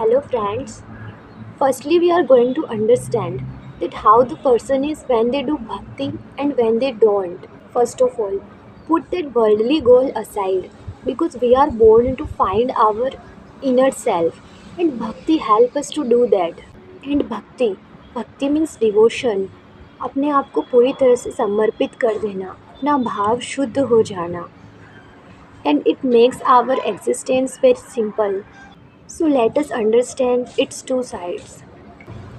Hello, friends. Firstly, we are going to understand that how the person is when they do bhakti and when they don't. First of all, put that worldly goal aside because we are born to find our inner self, and bhakti help us to do that. And bhakti means devotion. अपने आप को पूरी तरह से समर्पित कर देना, अपना भाव शुद्ध हो जाना, and it makes our existence very simple. So let us understand its two sides.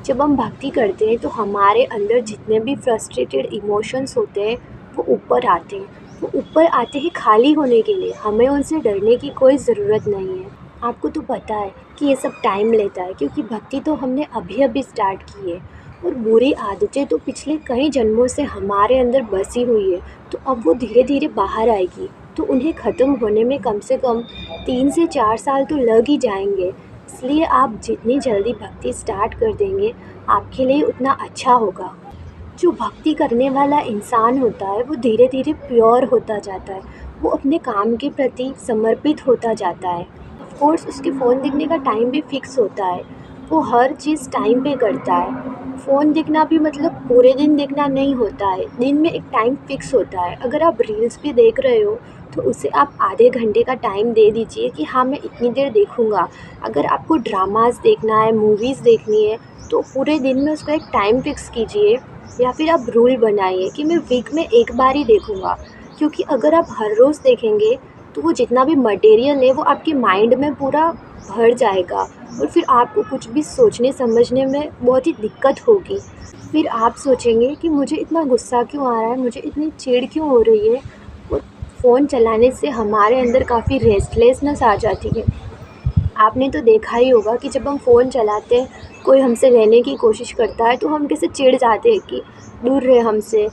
जब हम भक्ति करते हैं तो हमारे अंदर जितने भी फ्रस्ट्रेटेड इमोशंस होते हैं वो ऊपर आते हैं। वो ऊपर आते हैं खाली होने के लिए, हमें उनसे डरने की कोई ज़रूरत नहीं है। आपको तो पता है कि ये सब टाइम लेता है क्योंकि भक्ति तो हमने अभी अभी स्टार्ट की है और बुरी आदतें तो पिछले कई जन्मों से हमारे अंदर बसी हुई है, तो अब वो धीरे धीरे बाहर आएगी। तो उन्हें ख़त्म होने में कम से कम 3 से 4 साल तो लग ही जाएंगे। इसलिए आप जितनी जल्दी भक्ति स्टार्ट कर देंगे आपके लिए उतना अच्छा होगा। जो भक्ति करने वाला इंसान होता है वो धीरे धीरे प्योर होता जाता है, वो अपने काम के प्रति समर्पित होता जाता है। ऑफ कोर्स उसके फ़ोन देखने का टाइम भी फिक्स होता है, वो हर चीज़ टाइम पे करता है। फ़ोन देखना भी मतलब पूरे दिन देखना नहीं होता है, दिन में एक टाइम फिक्स होता है। अगर आप रील्स भी देख रहे हो तो उसे आप आधे घंटे का टाइम दे दीजिए कि हाँ मैं इतनी देर देखूँगा। अगर आपको ड्रामास देखना है, मूवीज़ देखनी है, तो पूरे दिन में उसका एक टाइम फिक्स कीजिए, या फिर आप रूल बनाइए कि मैं वीक में एक बार ही देखूँगा। क्योंकि अगर आप हर रोज़ देखेंगे तो वो जितना भी मटेरियल है वो आपके माइंड में पूरा भर जाएगा और फिर आपको कुछ भी सोचने समझने में बहुत ही दिक्कत होगी। फिर आप सोचेंगे कि मुझे इतना गुस्सा क्यों आ रहा है, मुझे इतनी चिढ़ क्यों हो रही है। और फ़ोन चलाने से हमारे अंदर काफ़ी रेस्टलेसनेस आ जाती है। आपने तो देखा ही होगा कि जब हम फ़ोन चलाते हैं, कोई हमसे लेने की कोशिश करता है तो हम कैसे चिढ़ जाते हैं कि दूर रहे हमसे।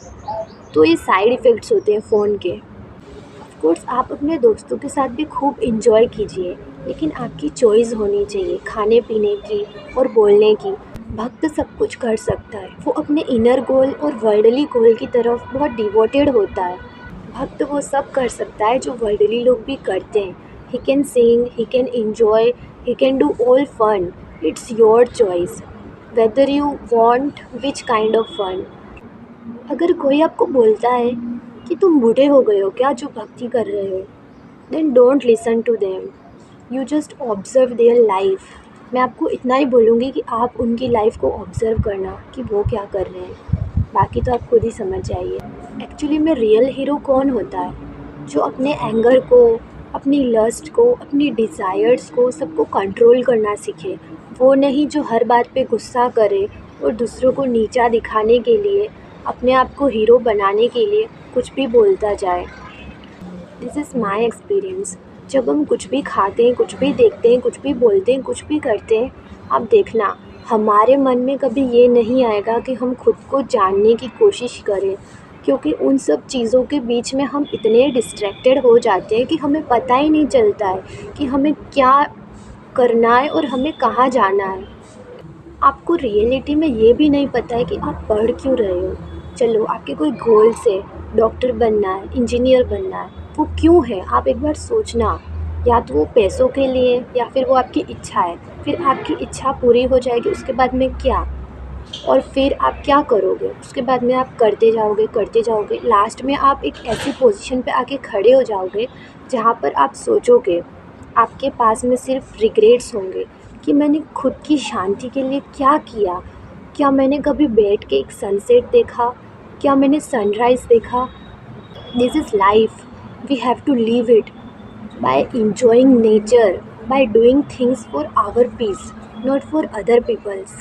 तो ये साइड इफ़ेक्ट्स होते हैं फ़ोन के। ऑफ कोर्स आप अपने दोस्तों के साथ भी खूब एंजॉय कीजिए, लेकिन आपकी चॉइस होनी चाहिए खाने पीने की और बोलने की। भक्त सब कुछ कर सकता है, वो अपने इनर गोल और वर्ल्डली गोल की तरफ बहुत डिवोटेड होता है। भक्त वो सब कर सकता है जो वर्ल्डली लोग भी करते हैं। He can sing, he can enjoy, he can do all fun. It's your choice whether you want which kind of fun. अगर कोई आपको बोलता है कि तुम बूढ़े हो गए हो क्या जो भक्ति कर रहे हो, then don't listen to them, you just observe their life. मैं आपको इतना ही बोलूँगी कि आप उनकी लाइफ को ऑब्ज़र्व करना कि वो क्या कर रहे हैं, बाकी तो आप खुद ही समझ जाइए। एक्चुअली में रियल हीरो कौन होता है? जो अपने एंगर को, अपनी लस्ट को, अपनी डिज़ायर्स को सबको कंट्रोल करना सीखे। वो नहीं जो हर बात पे गुस्सा करे और दूसरों को नीचा दिखाने के लिए, अपने आप को हीरो बनाने के लिए कुछ भी बोलता जाए। This is my experience. जब हम कुछ भी खाते हैं, कुछ भी देखते हैं, कुछ भी बोलते हैं, कुछ भी करते हैं, आप देखना हमारे मन में कभी ये नहीं आएगा कि हम खुद को जानने की कोशिश करें, क्योंकि उन सब चीज़ों के बीच में हम इतने डिस्ट्रैक्टेड हो जाते हैं कि हमें पता ही नहीं चलता है कि हमें क्या करना है और हमें कहाँ जाना है। आपको रियलिटी में ये भी नहीं पता है कि आप पढ़ क्यों रहे हो। चलो आपके कोई गोल्स है, डॉक्टर बनना है, इंजीनियर बनना है, वो क्यों है आप एक बार सोचना। या तो वो पैसों के लिए या फिर वो आपकी इच्छा है। फिर आपकी इच्छा पूरी हो जाएगी, उसके बाद में क्या? और फिर आप क्या करोगे? उसके बाद में आप करते जाओगे, लास्ट में आप एक ऐसी पोजीशन पे आके खड़े हो जाओगे जहाँ पर आप सोचोगे, आपके पास में सिर्फ रिग्रेट्स होंगे कि मैंने खुद की शांति के लिए क्या किया। क्या मैंने कभी बैठ के एक सनसेट देखा? क्या मैंने सनराइज़ देखा? This is life, we have to live it by enjoying nature, by doing things for our peace, not for other people's.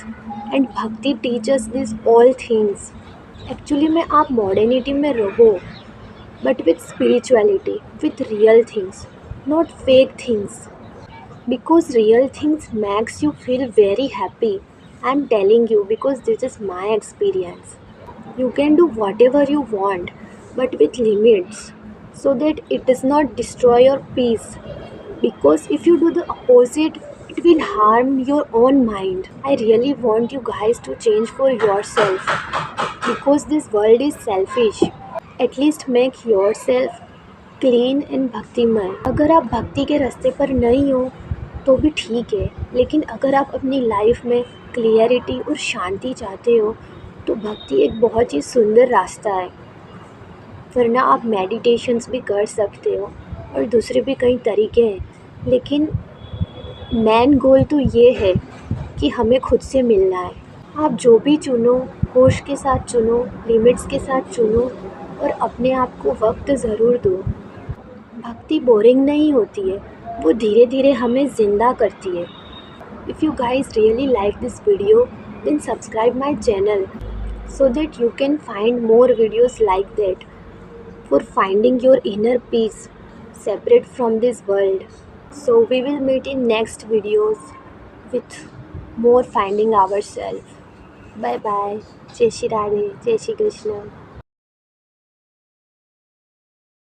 And bhakti teaches these all things. Actually में आप मॉडर्निटी में रहो, but with spirituality, with real things, not fake things, because real things max you feel very happy. I am telling you because this is my experience. You can do whatever you want, but with limits, so that it does not destroy your peace. Because if you do the opposite, it will harm your own mind. I really want you guys to change for yourself, because this world is selfish. At least make yourself clean and भक्तिमय। अगर आप भक्ति के रास्ते पर नहीं हो तो भी ठीक है, लेकिन अगर आप अपनी लाइफ में क्लियरिटी और शांति चाहते हो तो भक्ति एक बहुत ही सुंदर रास्ता है। वरना आप मेडिटेशंस भी कर सकते हो और दूसरे भी कई तरीके हैं, लेकिन मेन गोल तो ये है कि हमें खुद से मिलना है। आप जो भी चुनो, होश के साथ चुनो, लिमिट्स के साथ चुनो और अपने आप को वक्त ज़रूर दो। भक्ति बोरिंग नहीं होती है, वो धीरे धीरे हमें ज़िंदा करती है। If you guys really like this video, then subscribe my channel so that you can find more videos like that for finding your inner peace separate from this world. So we will meet in next videos with more finding ourselves. Bye bye. Jai Shri Radhe. Jai Shri Krishna.